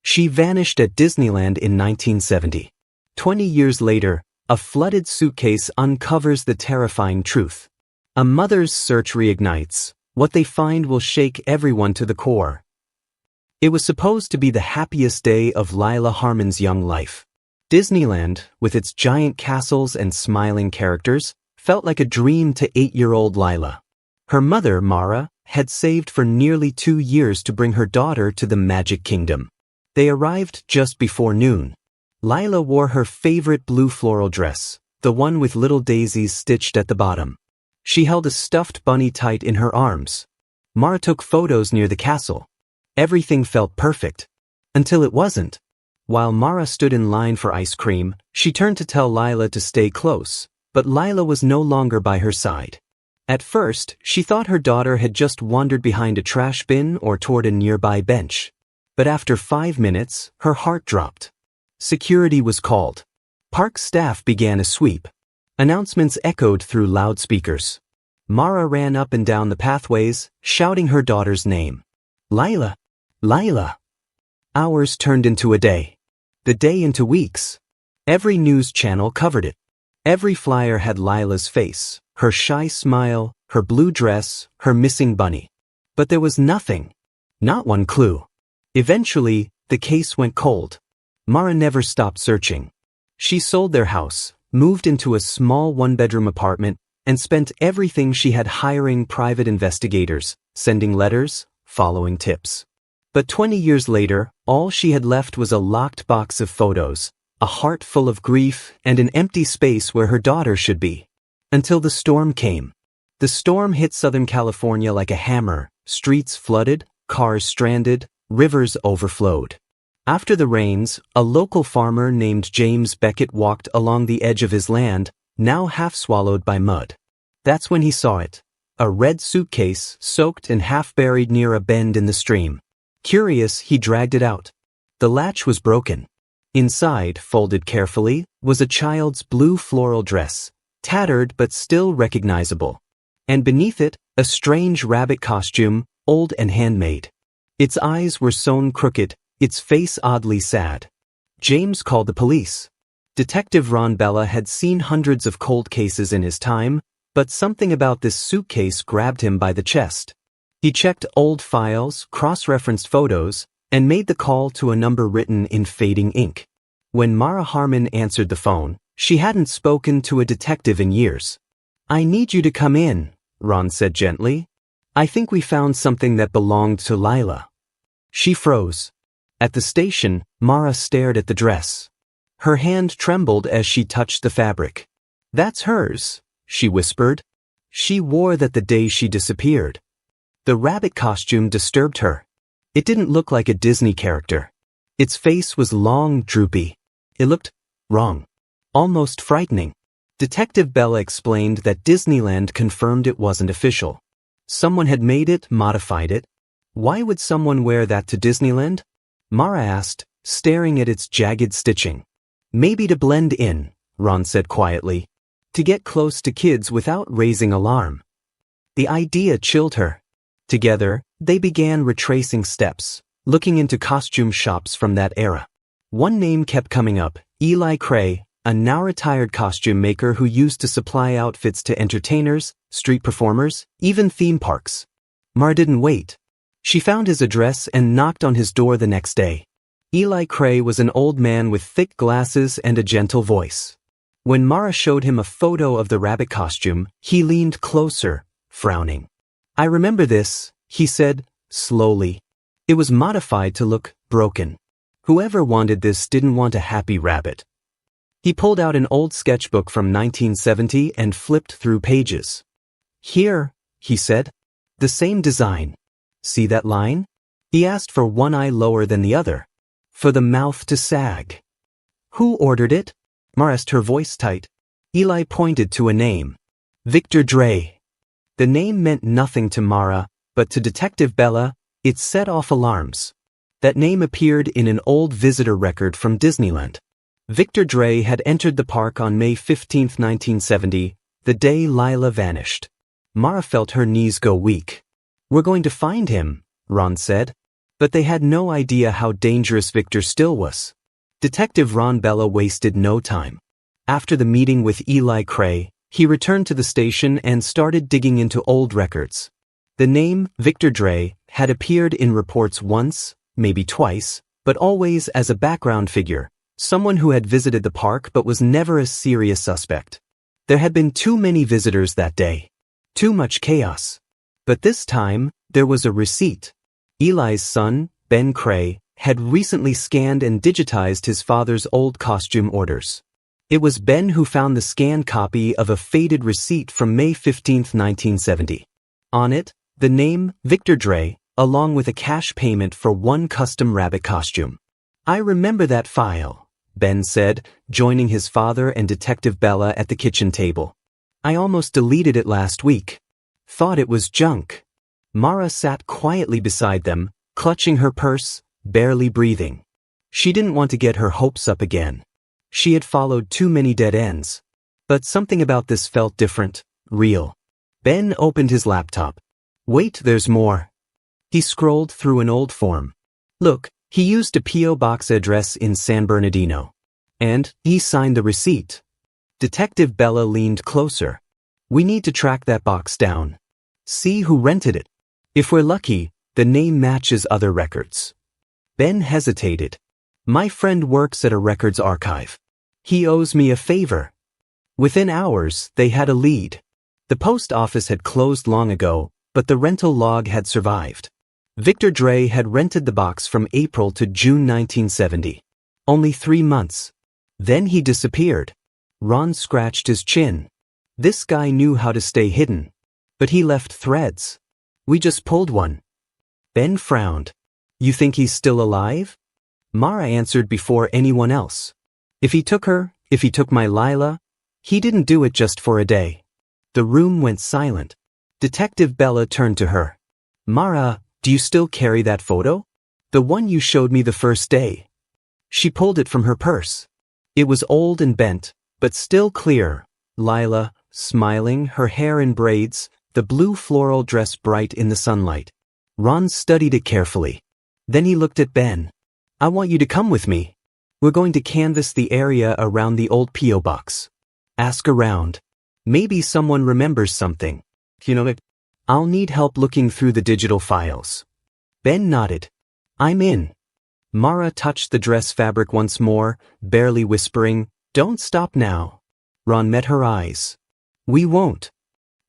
She vanished at Disneyland in 1970. 20 years later, a flooded suitcase uncovers the terrifying truth. A mother's search reignites. What they find will shake everyone to the core. It was supposed to be the happiest day of Lila Harmon's young life. Disneyland, with its giant castles and smiling characters, felt like a dream to 8-year-old Lila. Her mother, Mara, had saved for nearly 2 years to bring her daughter to the Magic Kingdom. They arrived just before noon. Lila wore her favorite blue floral dress, the one with little daisies stitched at the bottom. She held a stuffed bunny tight in her arms. Mara took photos near the castle. Everything felt perfect. Until it wasn't. While Mara stood in line for ice cream, she turned to tell Lila to stay close, but Lila was no longer by her side. At first, she thought her daughter had just wandered behind a trash bin or toward a nearby bench. But after 5 minutes, her heart dropped. Security was called. Park staff began a sweep. Announcements echoed through loudspeakers. Mara ran up and down the pathways, shouting her daughter's name. Lila! Lila! Hours turned into a day. The day into weeks. Every news channel covered it. Every flyer had Lila's face, her shy smile, her blue dress, her missing bunny. But there was nothing. Not one clue. Eventually, the case went cold. Mara never stopped searching. She sold their house, moved into a small one-bedroom apartment, and spent everything she had hiring private investigators, sending letters, following tips. But 20 years later, all she had left was a locked box of photos, a heart full of grief, and an empty space where her daughter should be. Until the storm came. The storm hit Southern California like a hammer. Streets flooded, cars stranded, rivers overflowed. After the rains, a local farmer named James Beckett walked along the edge of his land, now half swallowed by mud. That's when he saw it. A red suitcase, soaked and half buried near a bend in the stream. Curious, he dragged it out. The latch was broken. Inside, folded carefully, was a child's blue floral dress, tattered but still recognizable. And beneath it, a strange rabbit costume, old and handmade. Its eyes were sewn crooked, its face oddly sad. James called the police. Detective Ron Bella had seen hundreds of cold cases in his time, but something about this suitcase grabbed him by the chest. He checked old files, cross-referenced photos, and made the call to a number written in fading ink. When Mara Harmon answered the phone, she hadn't spoken to a detective in years. "I need you to come in," Ron said gently. "I think we found something that belonged to Lila." She froze. At the station, Mara stared at the dress. Her hand trembled as she touched the fabric. "That's hers," she whispered. "She wore that the day she disappeared." The rabbit costume disturbed her. It didn't look like a Disney character. Its face was long, droopy. It looked wrong. Almost frightening. Detective Bella explained that Disneyland confirmed it wasn't official. Someone had made it, modified it. Why would someone wear that to Disneyland? Mara asked, staring at its jagged stitching. "Maybe to blend in," Ron said quietly. "To get close to kids without raising alarm." The idea chilled her. Together, they began retracing steps, looking into costume shops from that era. One name kept coming up, Eli Cray, a now-retired costume maker who used to supply outfits to entertainers, street performers, even theme parks. Mara didn't wait. She found his address and knocked on his door the next day. Eli Cray was an old man with thick glasses and a gentle voice. When Mara showed him a photo of the rabbit costume, he leaned closer, frowning. "I remember this," he said, slowly. "It was modified to look broken. Whoever wanted this didn't want a happy rabbit." He pulled out an old sketchbook from 1970 and flipped through pages. "Here," he said. "The same design. See that line?" He asked for one eye lower than the other. For the mouth to sag. "Who ordered it?" Mara asked, her voice tight. Eli pointed to a name. Victor Dre. The name meant nothing to Mara, but to Detective Bella, it set off alarms. That name appeared in an old visitor record from Disneyland. Victor Dre had entered the park on May 15, 1970, the day Lila vanished. Mara felt her knees go weak. "We're going to find him," Ron said. But they had no idea how dangerous Victor still was. Detective Ron Bella wasted no time. After the meeting with Eli Cray, he returned to the station and started digging into old records. The name, Victor Dre, had appeared in reports once, maybe twice, but always as a background figure, someone who had visited the park but was never a serious suspect. There had been too many visitors that day. Too much chaos. But this time, there was a receipt. Eli's son, Ben Cray, had recently scanned and digitized his father's old costume orders. It was Ben who found the scanned copy of a faded receipt from May 15, 1970. On it, the name, Victor Dre, along with a cash payment for one custom rabbit costume. "I remember that file," Ben said, joining his father and Detective Bella at the kitchen table. "I almost deleted it last week. Thought it was junk." Mara sat quietly beside them, clutching her purse, barely breathing. She didn't want to get her hopes up again. She had followed too many dead ends. But something about this felt different, real. Ben opened his laptop. "Wait, there's more." He scrolled through an old form. Look, he used a P.O. box address in San Bernardino. And he signed the receipt. Detective Bella leaned closer. "We need to track that box down. See who rented it. If we're lucky, the name matches other records." Ben hesitated. "My friend works at a records archive. He owes me a favor." Within hours, they had a lead. The post office had closed long ago, but the rental log had survived. Victor Dre had rented the box from April to June 1970. Only 3 months. Then he disappeared. Ron scratched his chin. This guy knew how to stay hidden. But he left threads. "We just pulled one." Ben frowned. "You think he's still alive?" Mara answered before anyone else. "If he took her, if he took my Lila, he didn't do it just for a day." The room went silent. Detective Bella turned to her. "Mara, do you still carry that photo? The one you showed me the first day." She pulled it from her purse. It was old and bent, but still clear. Lila, smiling, her hair in braids, the blue floral dress bright in the sunlight. Ron studied it carefully. Then he looked at Ben. "I want you to come with me. We're going to canvass the area around the old P.O. box. Ask around. Maybe someone remembers something. I'll need help looking through the digital files." Ben nodded. "I'm in." Mara touched the dress fabric once more, barely whispering, "Don't stop now." Ron met her eyes. "We won't."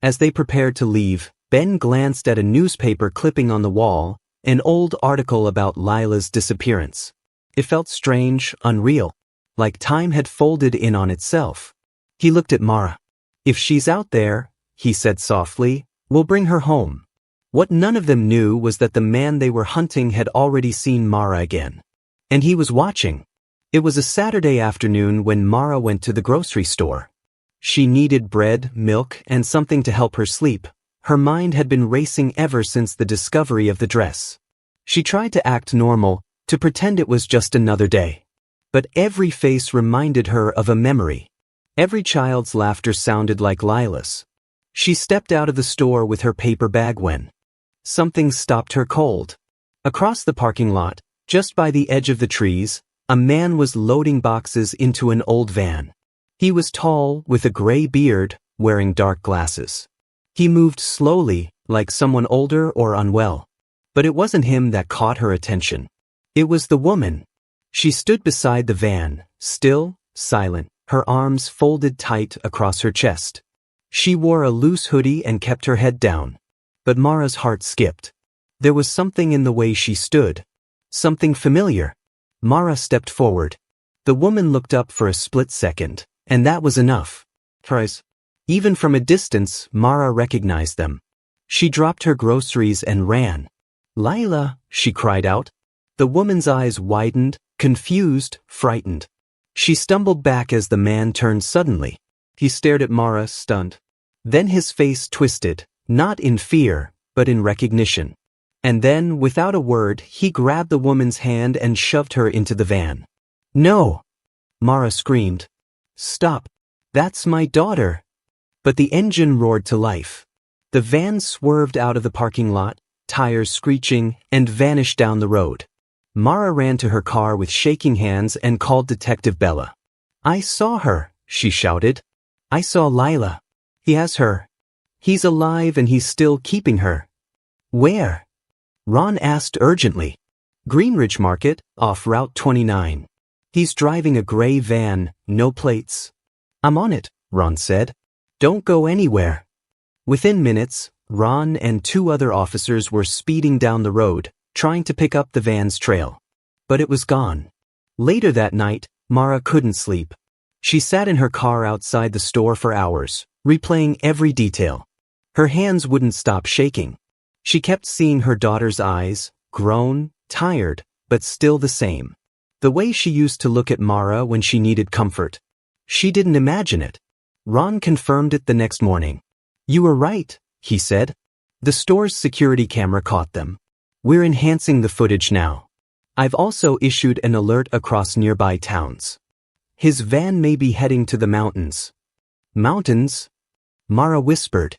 As they prepared to leave, Ben glanced at a newspaper clipping on the wall, an old article about Lila's disappearance. It felt strange, unreal, like time had folded in on itself. He looked at Mara. "If she's out there," he said softly, "we'll bring her home." What none of them knew was that the man they were hunting had already seen Mara again. And he was watching. It was a Saturday afternoon when Mara went to the grocery store. She needed bread, milk, and something to help her sleep. Her mind had been racing ever since the discovery of the dress. She tried to act normal, to pretend it was just another day. But every face reminded her of a memory. Every child's laughter sounded like Lila's. She stepped out of the store with her paper bag when something stopped her cold. Across the parking lot, just by the edge of the trees, a man was loading boxes into an old van. He was tall, with a gray beard, wearing dark glasses. He moved slowly, like someone older or unwell. But it wasn't him that caught her attention. It was the woman. She stood beside the van, still, silent, her arms folded tight across her chest. She wore a loose hoodie and kept her head down. But Mara's heart skipped. There was something in the way she stood. Something familiar. Mara stepped forward. The woman looked up for a split second, and that was enough. Even from a distance, Mara recognized them. She dropped her groceries and ran. "Lila," she cried out. The woman's eyes widened, confused, frightened. She stumbled back as the man turned suddenly. He stared at Mara, stunned. Then his face twisted, not in fear, but in recognition. And then, without a word, he grabbed the woman's hand and shoved her into the van. "No!" Mara screamed. "Stop! That's my daughter!" But the engine roared to life. The van swerved out of the parking lot, tires screeching, and vanished down the road. Mara ran to her car with shaking hands and called Detective Bella. "I saw her," she shouted. "I saw Lila. He has her. He's alive and he's still keeping her." "Where?" Ron asked urgently. "Greenridge Market, off Route 29. He's driving a gray van, no plates." "I'm on it," Ron said. "Don't go anywhere." Within minutes, Ron and 2 other officers were speeding down the road, trying to pick up the van's trail. But it was gone. Later that night, Mara couldn't sleep. She sat in her car outside the store for hours, replaying every detail. Her hands wouldn't stop shaking. She kept seeing her daughter's eyes, grown, tired, but still the same. The way she used to look at Mara when she needed comfort. She didn't imagine it. Ron confirmed it the next morning. "You were right," he said. "The store's security camera caught them. We're enhancing the footage now. I've also issued an alert across nearby towns. His van may be heading to the mountains." "Mountains?" Mara whispered.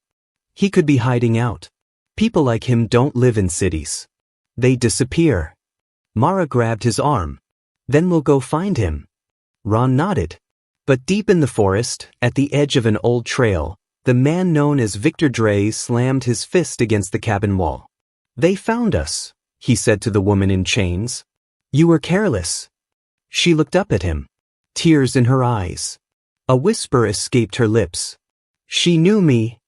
"He could be hiding out. People like him don't live in cities. They disappear." Mara grabbed his arm. "Then we'll go find him." Ron nodded. But deep in the forest, at the edge of an old trail, the man known as Victor Dre slammed his fist against the cabin wall. "They found us," he said to the woman in chains. "You were careless." She looked up at him, tears in her eyes. A whisper escaped her lips. "She knew me."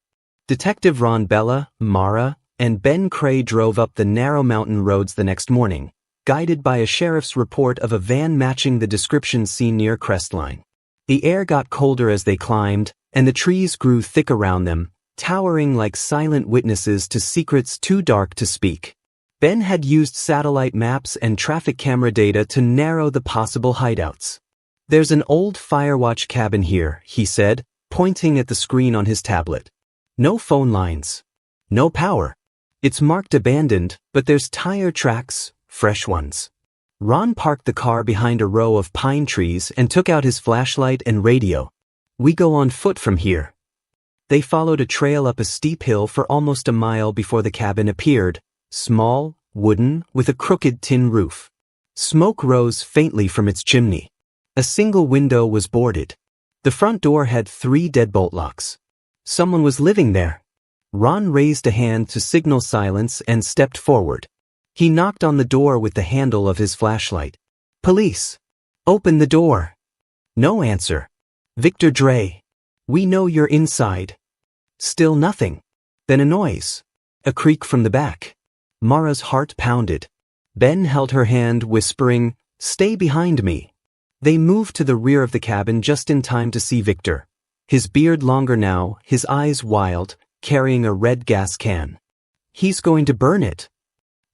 Detective Ron Bella, Mara, and Ben Cray drove up the narrow mountain roads the next morning, guided by a sheriff's report of a van matching the description seen near Crestline. The air got colder as they climbed, and the trees grew thick around them, towering like silent witnesses to secrets too dark to speak. Ben had used satellite maps and traffic camera data to narrow the possible hideouts. "There's an old Firewatch cabin here," he said, pointing at the screen on his tablet. "No phone lines. No power. It's marked abandoned, but there's tire tracks, fresh ones." Ron parked the car behind a row of pine trees and took out his flashlight and radio. "We go on foot from here." They followed a trail up a steep hill for almost a mile before the cabin appeared, small, wooden, with a crooked tin roof. Smoke rose faintly from its chimney. A single window was boarded. The front door had 3 deadbolt locks. Someone was living there. Ron raised a hand to signal silence and stepped forward. He knocked on the door with the handle of his flashlight. "Police! Open the door!" No answer. "Victor Dre. We know you're inside." Still nothing. Then a noise. A creak from the back. Mara's heart pounded. Ben held her hand, whispering, "Stay behind me." They moved to the rear of the cabin just in time to see Victor. His beard longer now, his eyes wild, carrying a red gas can. "He's going to burn it,"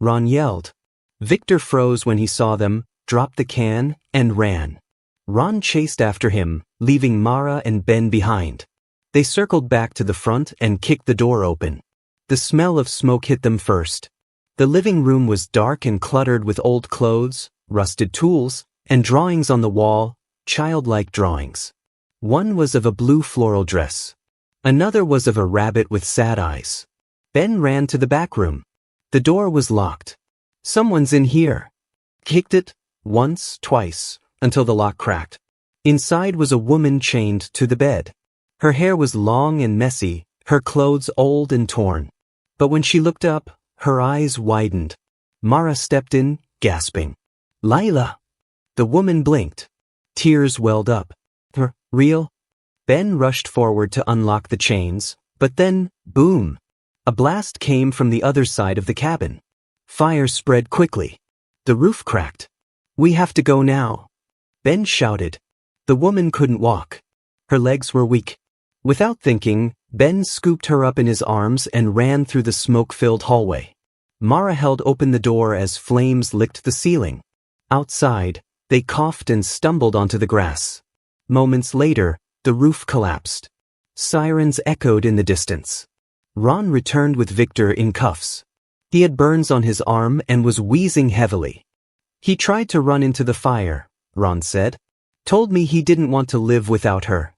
Ron yelled. Victor froze when he saw them, dropped the can, and ran. Ron chased after him, leaving Mara and Ben behind. They circled back to the front and kicked the door open. The smell of smoke hit them first. The living room was dark and cluttered with old clothes, rusted tools, and drawings on the wall, childlike drawings. One was of a blue floral dress. Another was of a rabbit with sad eyes. Ben ran to the back room. The door was locked. "Someone's in here." Kicked it, once, twice, until the lock cracked. Inside was a woman chained to the bed. Her hair was long and messy, her clothes old and torn. But when she looked up, her eyes widened. Mara stepped in, gasping. "Lila!" The woman blinked. Tears welled up. "Real?" Ben rushed forward to unlock the chains, but then, boom! A blast came from the other side of the cabin. Fire spread quickly. The roof cracked. "We have to go now," Ben shouted. The woman couldn't walk. Her legs were weak. Without thinking, Ben scooped her up in his arms and ran through the smoke-filled hallway. Mara held open the door as flames licked the ceiling. Outside, they coughed and stumbled onto the grass. Moments later, the roof collapsed. Sirens echoed in the distance. Ron returned with Victor in cuffs. He had burns on his arm and was wheezing heavily. "He tried to run into the fire," Ron said. "Told me he didn't want to live without her."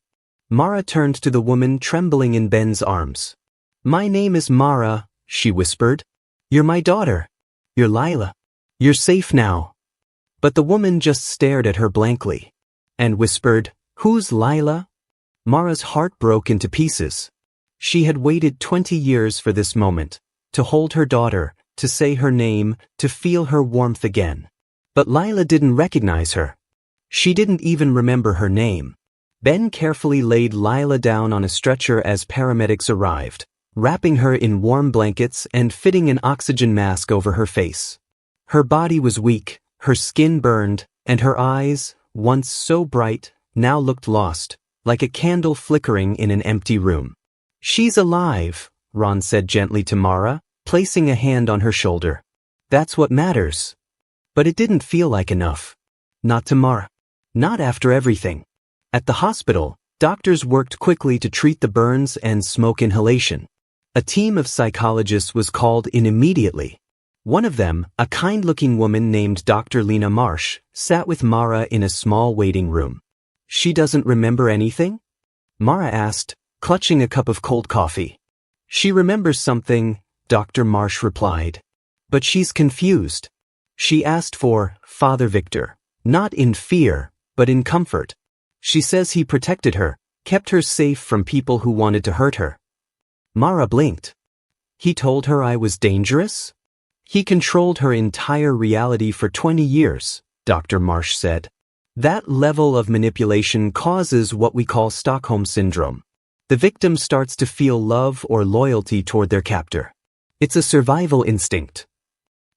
Mara turned to the woman trembling in Ben's arms. "My name is Mara," she whispered. You're my daughter. You're Lila. You're safe now. But the woman just stared at her blankly and whispered, "Who's Lila?" Mara's heart broke into pieces. She had waited 20 years for this moment, to hold her daughter, to say her name, to feel her warmth again. But Lila didn't recognize her. She didn't even remember her name. Ben carefully laid Lila down on a stretcher as paramedics arrived, wrapping her in warm blankets and fitting an oxygen mask over her face. Her body was weak, her skin burned, and her eyes, once so bright, now looked lost, like a candle flickering in an empty room. "She's alive," Ron said gently to Mara, placing a hand on her shoulder. "That's what matters." But it didn't feel like enough. Not to Mara. Not after everything. At the hospital, doctors worked quickly to treat the burns and smoke inhalation. A team of psychologists was called in immediately. One of them, a kind-looking woman named Dr. Lena Marsh, sat with Mara in a small waiting room. "She doesn't remember anything?" Mara asked, clutching a cup of cold coffee. "She remembers something," Dr. Marsh replied. "But she's confused. She asked for Father Victor, not in fear, but in comfort. She says he protected her, kept her safe from people who wanted to hurt her." Mara blinked. "He told her I was dangerous?" "He controlled her entire reality for 20 years, Dr. Marsh said. "That level of manipulation causes what we call Stockholm Syndrome. The victim starts to feel love or loyalty toward their captor. It's a survival instinct."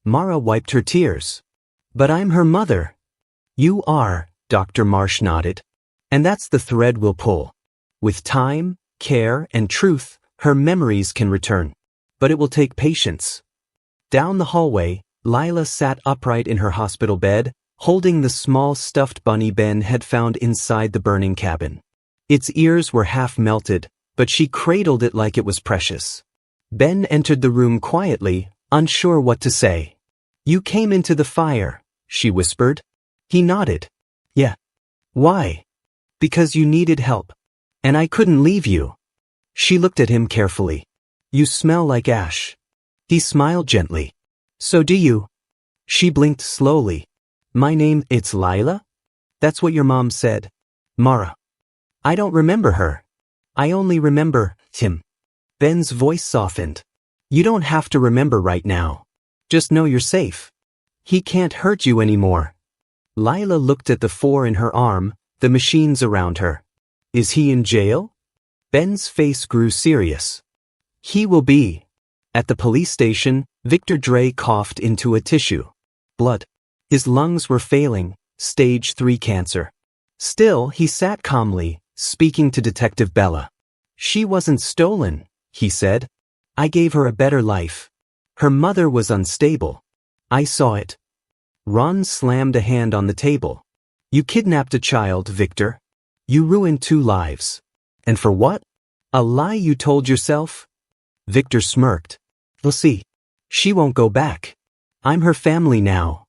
Mara wiped her tears. "But I'm her mother." "You are," Dr. Marsh nodded. "And that's the thread we'll pull. With time, care, and truth, her memories can return. But it will take patience." Down the hallway, Lila sat upright in her hospital bed, holding the small stuffed bunny Ben had found inside the burning cabin. Its ears were half melted, but she cradled it like it was precious. Ben entered the room quietly, unsure what to say. "You came into the fire," she whispered. He nodded. "Yeah." "Why?" "Because you needed help. And I couldn't leave you." She looked at him carefully. "You smell like ash." He smiled gently. "So do you." She blinked slowly. "My name, it's Lila? That's what your mom said." "Mara." "I don't remember her. I only remember Tim." Ben's voice softened. "You don't have to remember right now. Just know you're safe. He can't hurt you anymore." Lila looked at the 4 in her arm, the machines around her. "Is he in jail?" Ben's face grew serious. "He will be." At the police station, Victor Dre coughed into a tissue. Blood. His lungs were failing, stage 3 cancer. Still, he sat calmly, speaking to Detective Bella. "She wasn't stolen," he said. "I gave her a better life. Her mother was unstable. I saw it." Ron slammed a hand on the table. "You kidnapped a child, Victor. You ruined 2 lives. And for what? A lie you told yourself?" Victor smirked. "We'll see. She won't go back. I'm her family now."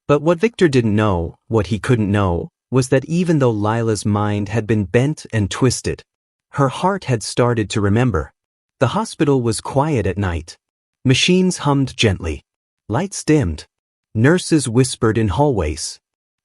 But what Victor didn't know, what he couldn't know, was that even though Lila's mind had been bent and twisted, her heart had started to remember. The hospital was quiet at night. Machines hummed gently. Lights dimmed. Nurses whispered in hallways.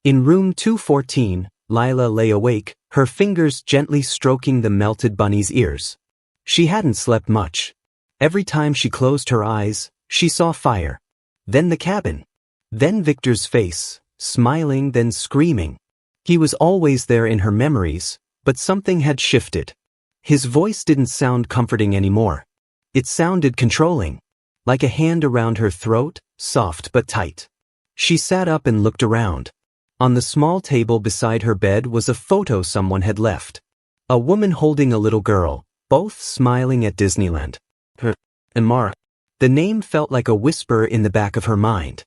In room 214, Lila lay awake, her fingers gently stroking the melted bunny's ears. She hadn't slept much. Every time she closed her eyes, she saw fire. Then the cabin. Then Victor's face, smiling then screaming. He was always there in her memories, but something had shifted. His voice didn't sound comforting anymore. It sounded controlling. Like a hand around her throat, soft but tight. She sat up and looked around. On the small table beside her bed was a photo someone had left. A woman holding a little girl, both smiling at Disneyland. Her and Mara. The name felt like a whisper in the back of her mind.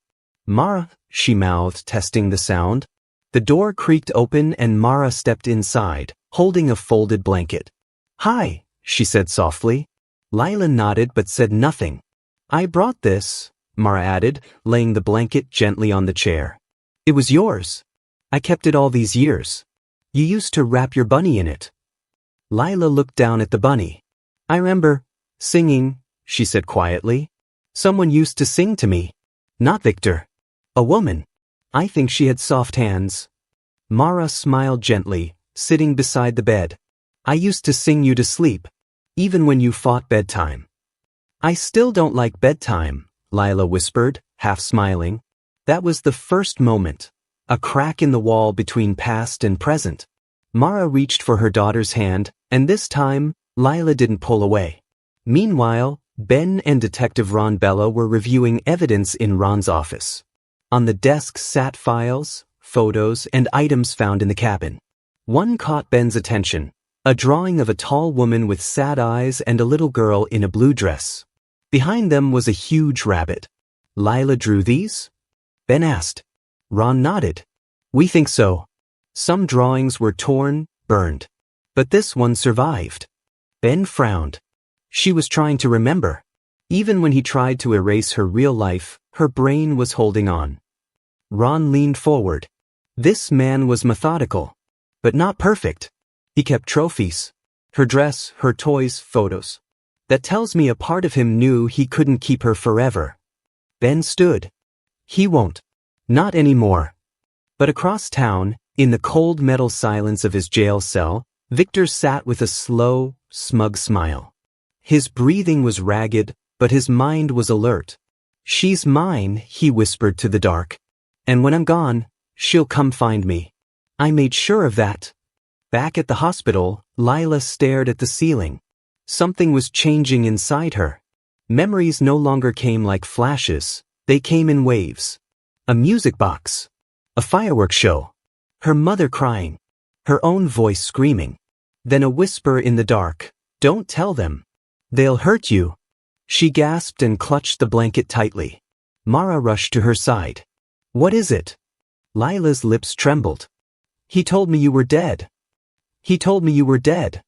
"Mara," she mouthed, testing the sound. The door creaked open and Mara stepped inside, holding a folded blanket. "Hi," she said softly. Lila nodded but said nothing. "I brought this," Mara added, laying the blanket gently on the chair. "It was yours. I kept it all these years. You used to wrap your bunny in it." Lila looked down at the bunny. "I remember singing," she said quietly. Someone used to sing to me. Not Victor. A woman. I think she had soft hands. Mara smiled gently, sitting beside the bed. I used to sing you to sleep, even when you fought bedtime. I still don't like bedtime, Lila whispered, half smiling. That was the first moment. A crack in the wall between past and present. Mara reached for her daughter's hand, and this time, Lila didn't pull away. Meanwhile, Ben and Detective Ron Bella were reviewing evidence in Ron's office. On the desk sat files, photos, and items found in the cabin. One caught Ben's attention, a drawing of a tall woman with sad eyes and a little girl in a blue dress. Behind them was a huge rabbit. Lila drew these? Ben asked. Ron nodded. We think so. Some drawings were torn, burned. But this one survived. Ben frowned. She was trying to remember. Even when he tried to erase her real life, her brain was holding on. Ron leaned forward. This man was methodical, but not perfect. He kept trophies. Her dress, her toys, photos. That tells me a part of him knew he couldn't keep her forever. Ben stood. He won't. Not anymore. But across town, in the cold metal silence of his jail cell, Victor sat with a slow, smug smile. His breathing was ragged, but his mind was alert. She's mine, he whispered to the dark. And when I'm gone, she'll come find me. I made sure of that. Back at the hospital, Lila stared at the ceiling. Something was changing inside her. Memories no longer came like flashes, they came in waves. A music box. A fireworks show. Her mother crying. Her own voice screaming. Then a whisper in the dark. Don't tell them. They'll hurt you. She gasped and clutched the blanket tightly. Mara rushed to her side. What is it? Lila's lips trembled. He told me you were dead. He told me you were dead.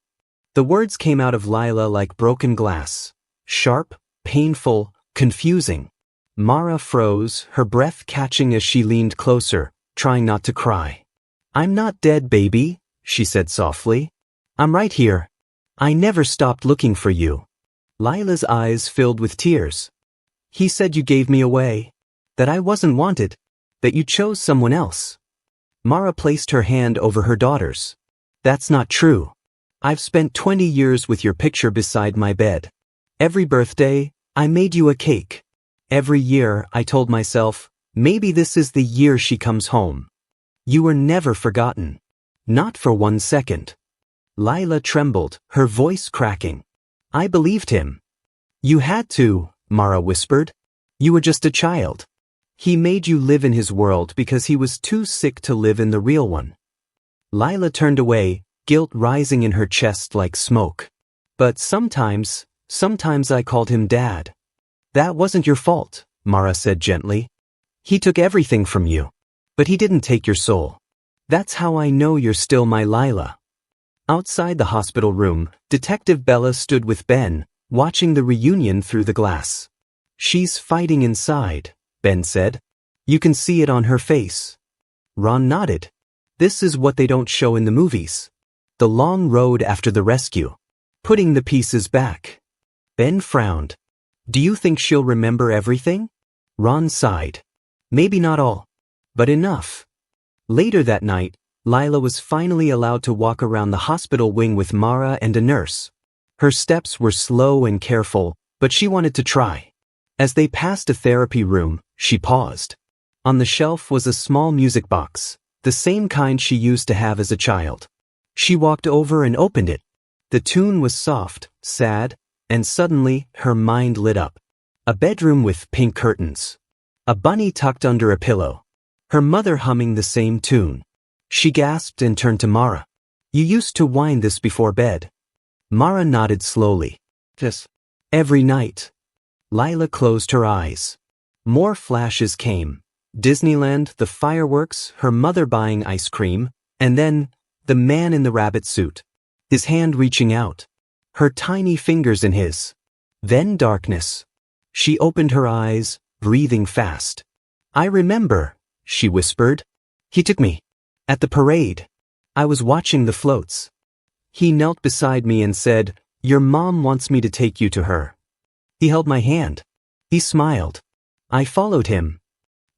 The words came out of Lila like broken glass. Sharp, painful, confusing. Mara froze, her breath catching as she leaned closer, trying not to cry. I'm not dead, baby, she said softly. I'm right here. I never stopped looking for you. Lila's eyes filled with tears. He said you gave me away. That I wasn't wanted. That you chose someone else. Mara placed her hand over her daughter's. That's not true. I've spent 20 years with your picture beside my bed. Every birthday, I made you a cake. Every year, I told myself, maybe this is the year she comes home. You were never forgotten. Not for 1 second. Lila trembled, her voice cracking. I believed him. You had to, Mara whispered. You were just a child. He made you live in his world because he was too sick to live in the real one. Lila turned away, guilt rising in her chest like smoke. But sometimes I called him Dad. That wasn't your fault, Mara said gently. He took everything from you. But he didn't take your soul. That's how I know you're still my Lila. Outside the hospital room, Detective Bella stood with Ben, watching the reunion through the glass. She's fighting inside, Ben said. You can see it on her face. Ron nodded. This is what they don't show in the movies. The long road after the rescue. Putting the pieces back. Ben frowned. Do you think she'll remember everything? Ron sighed. Maybe not all, but enough. Later that night, Lila was finally allowed to walk around the hospital wing with Mara and a nurse. Her steps were slow and careful, but she wanted to try. As they passed a therapy room, she paused. On the shelf was a small music box, the same kind she used to have as a child. She walked over and opened it. The tune was soft, sad, and suddenly her mind lit up. A bedroom with pink curtains. A bunny tucked under a pillow. Her mother humming the same tune. She gasped and turned to Mara. You used to whine this before bed. Mara nodded slowly. Yes. Every night. Lila closed her eyes. More flashes came. Disneyland, the fireworks, her mother buying ice cream, and then the man in the rabbit suit. His hand reaching out. Her tiny fingers in his. Then darkness. She opened her eyes, breathing fast. I remember, she whispered. He took me. At the parade. I was watching the floats. He knelt beside me and said, Your mom wants me to take you to her. He held my hand. He smiled. I followed him.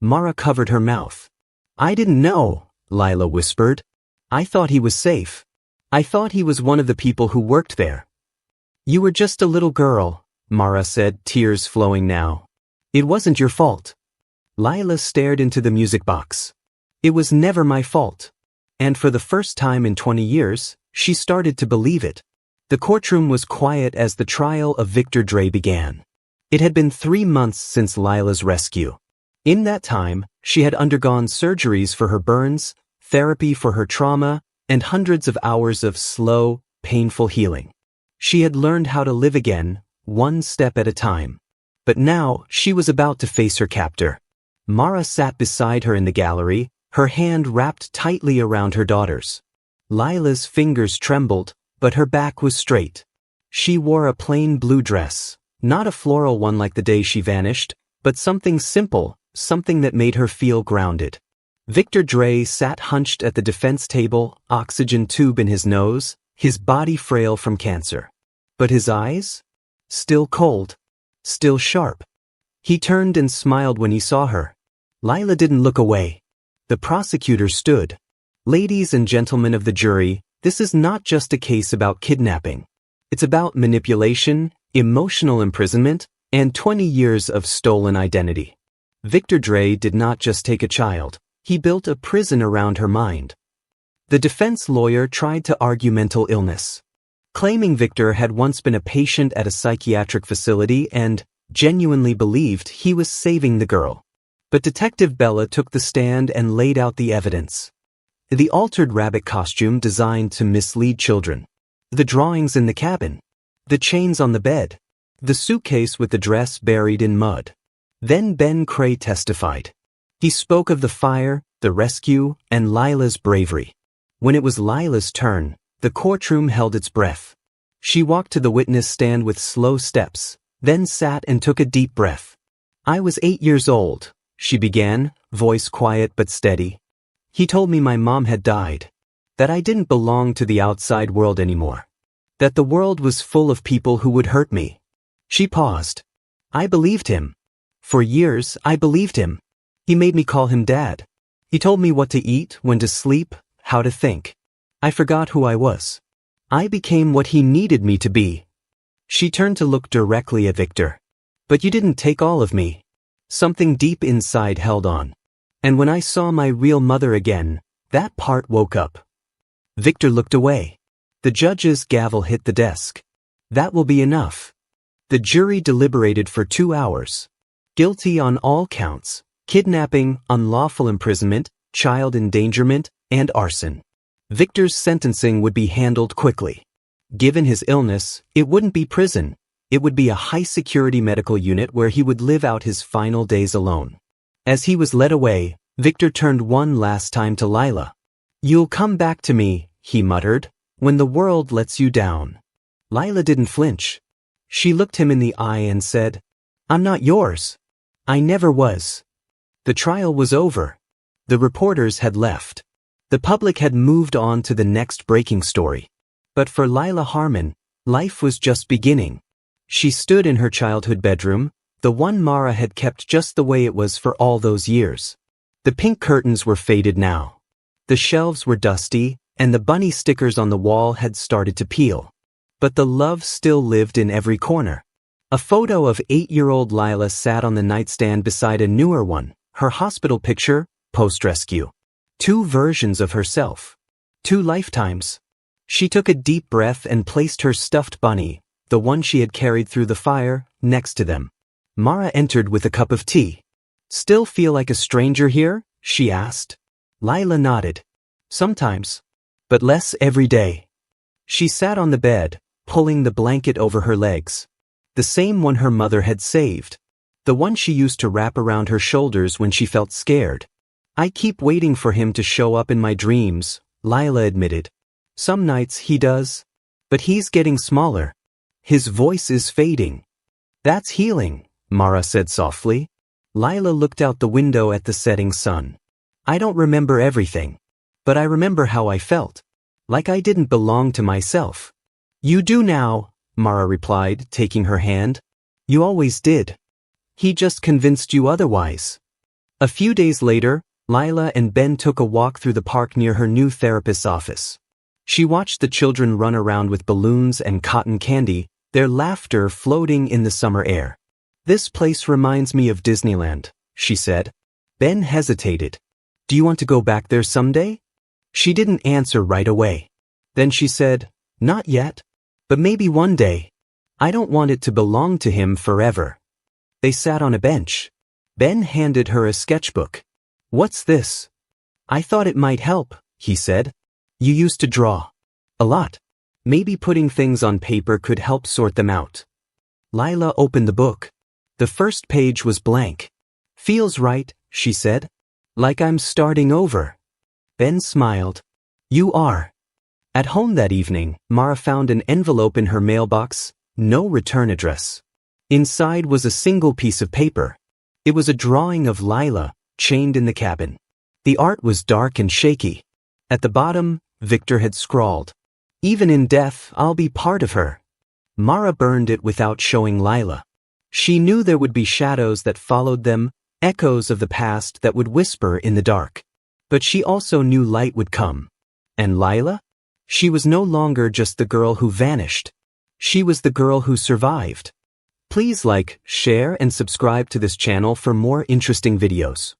Mara covered her mouth. I didn't know, Lila whispered. I thought he was safe. I thought he was one of the people who worked there. You were just a little girl, Mara said, tears flowing now. It wasn't your fault. Lila stared into the music box. It was never my fault. And for the first time in 20 years, she started to believe it. The courtroom was quiet as the trial of Victor Dre began. It had been 3 months since Lila's rescue. In that time, she had undergone surgeries for her burns, therapy for her trauma, and hundreds of hours of slow, painful healing. She had learned how to live again, one step at a time. But now, she was about to face her captor. Mara sat beside her in the gallery, her hand wrapped tightly around her daughter's. Lila's fingers trembled, but her back was straight. She wore a plain blue dress, not a floral one like the day she vanished, but something simple, something that made her feel grounded. Victor Dre sat hunched at the defense table, oxygen tube in his nose, his body frail from cancer. But his eyes? Still cold. Still sharp. He turned and smiled when he saw her. Lila didn't look away. The prosecutor stood. Ladies and gentlemen of the jury, this is not just a case about kidnapping. It's about manipulation, emotional imprisonment, and 20 years of stolen identity. Victor Dre did not just take a child. He built a prison around her mind. The defense lawyer tried to argue mental illness, claiming Victor had once been a patient at a psychiatric facility and genuinely believed he was saving the girl. But Detective Bella took the stand and laid out the evidence. The altered rabbit costume designed to mislead children. The drawings in the cabin. The chains on the bed. The suitcase with the dress buried in mud. Then Ben Cray testified. He spoke of the fire, the rescue, and Lila's bravery. When it was Lila's turn, the courtroom held its breath. She walked to the witness stand with slow steps, then sat and took a deep breath. I was 8 years old, she began, voice quiet but steady. He told me my mom had died, that I didn't belong to the outside world anymore, that the world was full of people who would hurt me. She paused. I believed him. For years, I believed him. He made me call him Dad. He told me what to eat, when to sleep, how to think. I forgot who I was. I became what he needed me to be. She turned to look directly at Victor. But you didn't take all of me. Something deep inside held on. And when I saw my real mother again, that part woke up. Victor looked away. The judge's gavel hit the desk. That will be enough. The jury deliberated for 2 hours. Guilty on all counts: kidnapping, unlawful imprisonment, child endangerment, and arson. Victor's sentencing would be handled quickly. Given his illness, it wouldn't be prison. It would be a high-security medical unit where he would live out his final days alone. As he was led away, Victor turned one last time to Lila. You'll come back to me, he muttered, when the world lets you down. Lila didn't flinch. She looked him in the eye and said, I'm not yours. I never was. The trial was over. The reporters had left. The public had moved on to the next breaking story. But for Lila Harmon, life was just beginning. She stood in her childhood bedroom, the one Mara had kept just the way it was for all those years. The pink curtains were faded now. The shelves were dusty, and the bunny stickers on the wall had started to peel. But the love still lived in every corner. A photo of 8-year-old Lila sat on the nightstand beside a newer one, her hospital picture, post-rescue. 2 versions of herself. 2 lifetimes. She took a deep breath and placed her stuffed bunny, the one she had carried through the fire, next to them. Mara entered with a cup of tea. Still feel like a stranger here? She asked. Lila nodded. Sometimes. But less every day. She sat on the bed, pulling the blanket over her legs. The same one her mother had saved. The one she used to wrap around her shoulders when she felt scared. I keep waiting for him to show up in my dreams, Lila admitted. Some nights he does. But he's getting smaller. His voice is fading. That's healing, Mara said softly. Lila looked out the window at the setting sun. I don't remember everything. But I remember how I felt. Like I didn't belong to myself. You do now, Mara replied, taking her hand. You always did. He just convinced you otherwise. A few days later, Lila and Ben took a walk through the park near her new therapist's office. She watched the children run around with balloons and cotton candy, their laughter floating in the summer air. "This place reminds me of Disneyland," she said. Ben hesitated. "Do you want to go back there someday?" She didn't answer right away. Then she said, "Not yet. But maybe one day. I don't want it to belong to him forever." They sat on a bench. Ben handed her a sketchbook. "What's this?" "I thought it might help," he said. "You used to draw. A lot. Maybe putting things on paper could help sort them out." Lila opened the book. The first page was blank. "Feels right," she said. "Like I'm starting over." Ben smiled. "You are." At home that evening, Mara found an envelope in her mailbox, no return address. Inside was a single piece of paper. It was a drawing of Lila, chained in the cabin. The art was dark and shaky. At the bottom, Victor had scrawled, "Even in death, I'll be part of her." Mara burned it without showing Lila. She knew there would be shadows that followed them, echoes of the past that would whisper in the dark. But she also knew light would come. And Lila? She was no longer just the girl who vanished. She was the girl who survived. Please like, share, and subscribe to this channel for more interesting videos.